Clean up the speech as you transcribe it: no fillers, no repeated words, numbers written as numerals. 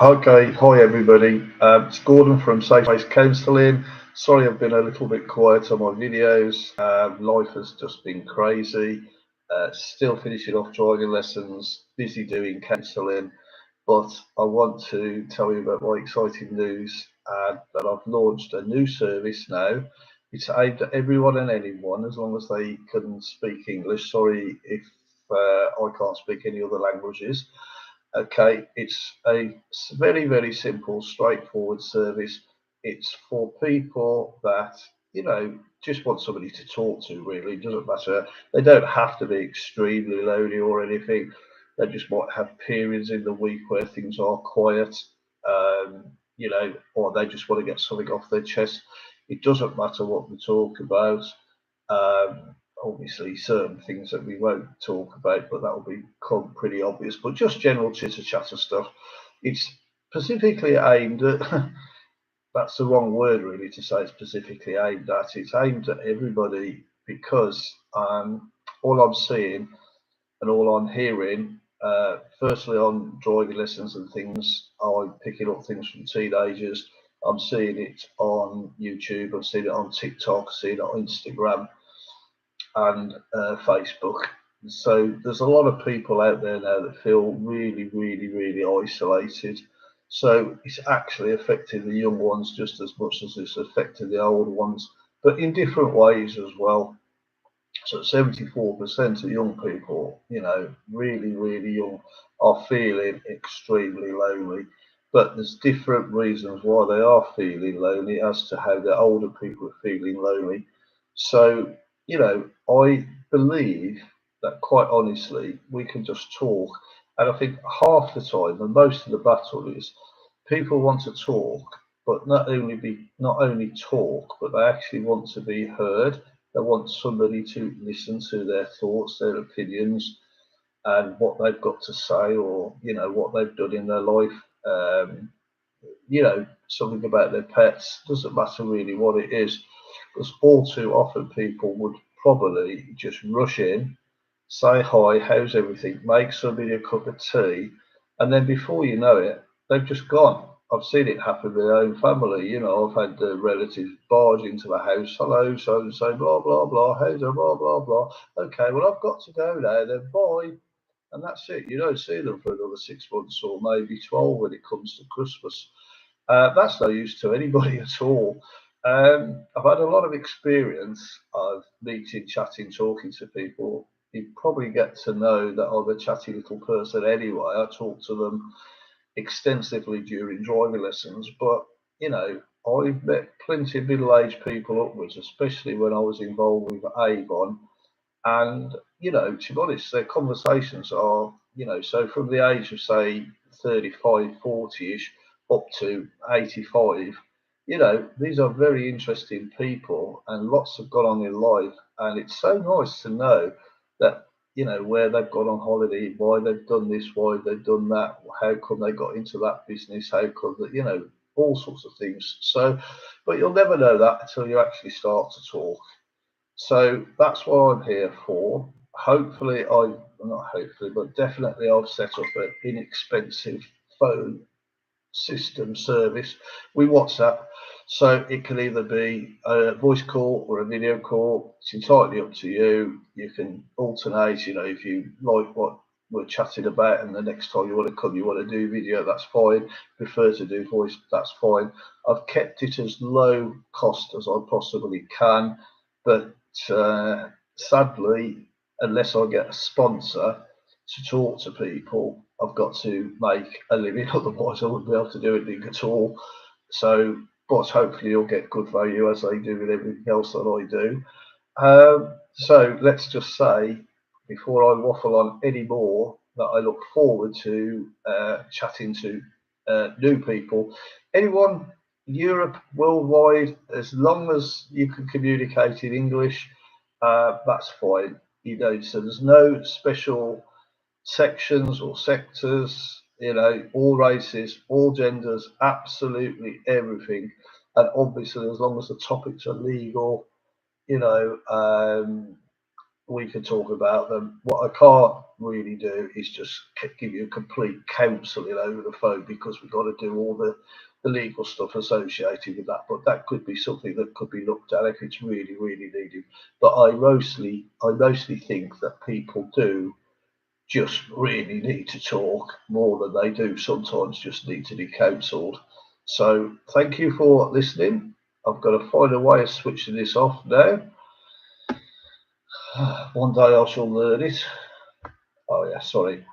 Okay, hi everybody. It's Gordon from SafeSpace Counselling. Sorry, I've been a little bit quiet on my videos. Life has just been crazy. Still finishing off driving lessons, busy doing counselling, but I want to tell you about my exciting news that I've launched a new service now. It's aimed at everyone and anyone as long as they can speak English. Sorry if I can't speak any other languages. Okay, it's a very, very simple, straightforward service. It's for people that, just want somebody to talk to, really. It doesn't matter. They don't have to be extremely lonely or anything. They just might have periods in the week where things are quiet, or they just want to get something off their chest. It doesn't matter what we talk about. Obviously, certain things that we won't talk about, but that will become pretty obvious. But just general chitter chatter stuff. It's specifically aimed at. That's the wrong word, really, to say specifically aimed at. It's aimed at everybody because all I'm seeing and all I'm hearing, firstly on driving lessons and things, I'm picking up things from teenagers. I'm seeing it on YouTube. I'm seeing it on TikTok. Seeing it on Instagram and Facebook. So there's a lot of people out there now that feel really, really, really isolated. So it's actually affecting the young ones just as much as it's affecting the old ones, but in different ways as well. So 74% of young people, really, really young, are feeling extremely lonely. But there's different reasons why they are feeling lonely as to how the older people are feeling lonely. So, I believe that quite honestly, we can just talk. And I think half the time, and most of the battle is people want to talk, but not only talk, but they actually want to be heard. They want somebody to listen to their thoughts, their opinions, and what they've got to say, or what they've done in their life. Something about their pets, doesn't matter really what it is, because all too often people would probably just rush in, say hi, how's everything, make somebody a cup of tea, and then before you know it, they've just gone. I've seen it happen with their own family. I've had relatives barge into the house, hello, so and so, blah, blah, blah, how's it, blah, blah, blah. Okay, well, I've got to go now, then bye. And that's it. You don't see them for another 6 months or maybe 12 when it comes to Christmas. That's no use to anybody at all. I've had a lot of experience of meeting, chatting, talking to people. You probably get to know that I'm a chatty little person anyway. I talk to them extensively during driving lessons, but I've met plenty of middle-aged people upwards, especially when I was involved with Avon. And, to be honest, their conversations are, so from the age of, say, 35, 40-ish up to 85, these are very interesting people and lots have gone on in life. And it's so nice to know that, where they've gone on holiday, why they've done this, why they've done that, how come they got into that business, how come that, all sorts of things. So, but you'll never know that until you actually start to talk. So that's what I'm here for. Hopefully, not hopefully, but definitely I've set up an inexpensive phone system service with WhatsApp. So it can either be a voice call or a video call. It's entirely up to you. You can alternate, if you like what we're chatting about, and the next time you want to come, you want to do video, that's fine. Prefer to do voice, that's fine. I've kept it as low cost as I possibly can, but sadly, unless I get a sponsor to talk to people, I've got to make a living. Otherwise, I wouldn't be able to do anything at all. So, but hopefully, you'll get good value as they do with everything else that I do. So, let's just say, before I waffle on any more, that I look forward to chatting to new people. Anyone, Europe, worldwide, as long as you can communicate in English, that's fine. So there's no special sections or sectors, all races, all genders, absolutely everything. And obviously, as long as the topics are legal, you know, um, we can talk about them. What I can't really do is just give you complete counselling over the phone, because we've got to do all the legal stuff associated with that. But that could be something that could be looked at if it's really, really needed. But I mostly think that people do just really need to talk more than they do sometimes just need to be counselled. So thank you for listening. I've got to find a way of switching this off now. One day I shall learn it. Oh yeah, sorry.